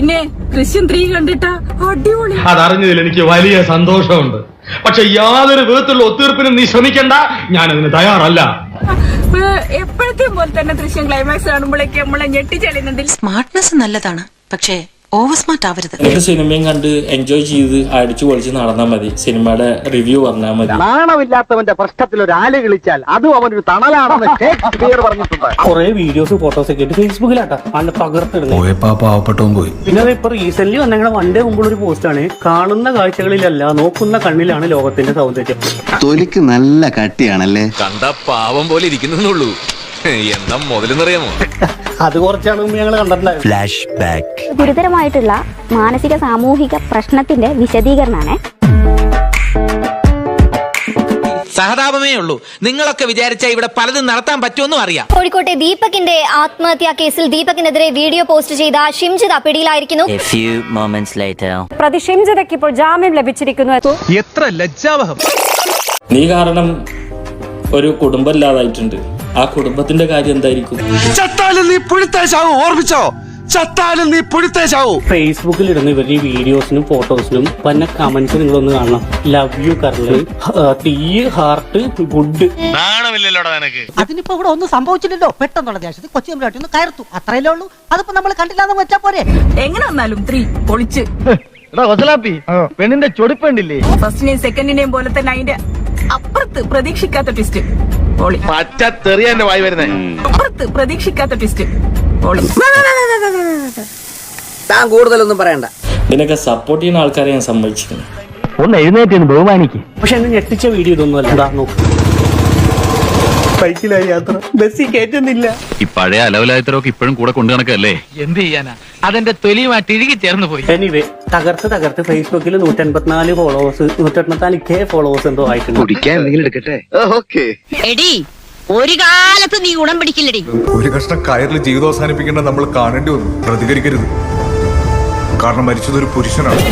പിന്നെ ദൃശ്യം 3 കണ്ടിട്ടാ അടിപൊളി. അതറിഞ്ഞതിൽ എനിക്ക് വലിയ സന്തോഷമുണ്ട്. പക്ഷെ യാതൊരു വിധത്തിലുള്ള ഒത്തീർപ്പിനും നീ ശ്രമിക്കണ്ട, ഞാൻ അതിന് തയ്യാറല്ല. എപ്പോഴത്തെയും പോലെ തന്നെ ദൃശ്യം ക്ലൈമാക്സ് കാണുമ്പോഴേക്ക് നമ്മളെ ഞെട്ടിച്ചെളിയുന്നതിൽ സ്മാർട്ട്നെസ് നല്ലതാണ്, പക്ഷേ ഓവർ സ്മാർട്ട് ആവരുത്. ഏത് സിനിമയും കണ്ട് എൻജോയ് ചെയ്ത് അടിച്ചു പൊളിച്ച് നടന്നാൽ മതി. സിനിമയുടെ റിവ്യൂ പറഞ്ഞാൽ മതി. നാണമില്ലാത്തവന്റെ പ്രശ്നത്തിൽ ഒരു ആല് കളിച്ചാൽ അതും അവനൊരു തണലാണെന്ന് ഷേക്സ്പിയർ പറഞ്ഞിട്ടുണ്ട്. കുറെ വീഡിയോസ് ഫോട്ടോസ് ഒക്കെ ഇട്ട് ഫേസ്ബുക്കിലാട്ടാ നല്ല പകർത്തിടുന്നത്. പാവപ്പെട്ടവും പോയി. പിന്നെ ഇപ്പൊ റീസെന്റ് വന്നെങ്കിൽ വൺ ഡേ മുമ്പുള്ള ഒരു പോസ്റ്റാണ്, കാണുന്ന കാഴ്ചകളിലല്ല നോക്കുന്ന കണ്ണിലാണ് ലോകത്തിന്റെ സൗന്ദര്യം. തൊലിക്ക് നല്ല കട്ടിയാണല്ലേ. കണ്ട പാവം പോലെ ഇരിക്കുന്നുള്ളൂ, എന്താ മുതലെന്നറിയാമോ? അത് കുറച്ചാണ് മുമ്പ് ഞങ്ങൾ കണ്ടിട്ടുണ്ടായിരുന്നു. Flashback. ഗുരുതരമായിട്ടുള്ള മാനസിക സാമൂഹിക പ്രശ്നത്തിന്റെ വിശദീകരണമാണ്. സഹതാപമേ ഉള്ളൂ. നിങ്ങളൊക്കെ വിചാരിച്ച ഇവിടെ പലതും നടത്താൻ പറ്റുമെന്നും അറിയാം. കോഴിക്കോട്ടെ ദീപകിന്റെ ആത്മഹത്യാ കേസിൽ ദീപകിനെതിരെ വീഡിയോ പോസ്റ്റ് ചെയ്ത ഷിംജിത പിടിയിലായിരിക്കുന്നു. പ്രതി ഷിംജിതയ്ക്ക് ഇപ്പോൾ ജാമ്യം ലഭിച്ചിരിക്കുന്നു. എത്ര ലജ്ജാവഹം! നീ കാരണം ഒരു കുടുംബം ഇല്ലാതായിട്ടുണ്ട്. ആ കുടുംബത്തിന്റെ കാര്യം എന്തായിരിക്കും? ചത്താലും നീ പുഴുത്തേശാവും, ഓർമ്മിച്ചോ? ചത്താലും നീ പുഴുത്തേശാവും. ഫേസ്ബുക്കിൽ ഇടുന്ന ഇവരുടെ വീഡിയോസിനും ഫോട്ടോസിനും പിന്നെ കമന്റ്സ് നിങ്ങളൊന്ന് കാണണം. ലവ് യു കർല്, തീ, ഹാർട്ട്, ഗുഡ്. നാണമില്ലല്ലോടാ നിനക്ക്. അതിനിപ്പോ ഇവിടെ ഒന്നും സംഭവിച്ചില്ലല്ലോ. പെട്ടെന്നുള്ള ദേശത്ത് കൊച്ചി അമ്പലത്തിൽ ഒന്ന് കയർത്തു, അത്രയല്ലേ ഉള്ളൂ. അതിപ്പോ നമ്മൾ കണ്ടില്ലാന്ന് വെച്ചാ പോരെ. എങ്ങനെ വന്നാലും 3 പൊളിച്ച്. പെണ്ണിന്റെ ചൊടിപ്പുണ്ടില്ലേ? ഫസ്റ്റിനെയും സെക്കൻഡിനെയും പോലെ തന്നെ അതിന്റെ അപ്പുറത്ത് പ്രതീക്ഷിക്കാത്ത ട്വിസ്റ്റ് പൊളി. പച്ചത്തെറിയാന്റെ വായി വരുന്നേ. അപ്പുറത്ത് പ്രതീക്ഷിക്കാത്ത ട്വിസ്റ്റ് പൊളി. താൻ കൂടുതലൊന്നും പറയണ്ട. ഇതിനൊക്കെ സപ്പോർട്ട് ചെയ്യുന്ന ആൾക്കാരെ ഞാൻ സമ്മതിച്ചിരുന്നു. ഒന്ന് എഴുന്നേറ്റ് ബഹുമാനിക്ക്. പക്ഷെ എന്നെ ഞെട്ടിച്ച വീഡിയോ ഇതൊന്നും അല്ല. നോക്ക്, ബൈക്കിലായി യാത്ര, ബസ്സിൽ കയറ്റുന്നില്ല. ഈ പഴയ അലവലായത്തരൊക്കെ ഇപ്പോഴും കൂടെ കൊണ്ടു നടക്കല്ലേ? എന്ത് ചെയ്യാനാ, അതെന്റെ തൊലിയുമായിട്ട് ഇഴുകി ചേർന്ന് പോയി. എനിവേ, തകർത്ത് ഫേസ്ബുക്കിൽ 184 ഫോളോവേഴ്സ്, 184K ഫോളോവേഴ്സ് എന്തോ ആയിട്ടുണ്ട്. കുടിക്കാൻ എന്തെങ്കിലും എടുക്കട്ടെ? എടി, ഒരു കാലത്ത് നീ ഗുണം പിടിക്കില്ലടി. ഒരു കഷ്ണം കയറിൽ ജീവിതം അവസാനിപ്പിക്കേണ്ട നമ്മൾ കാണേണ്ടി വന്നു. പ്രതികരിക്കരുത്, കാരണം മരിച്ചതൊരു പുരുഷനാണ്.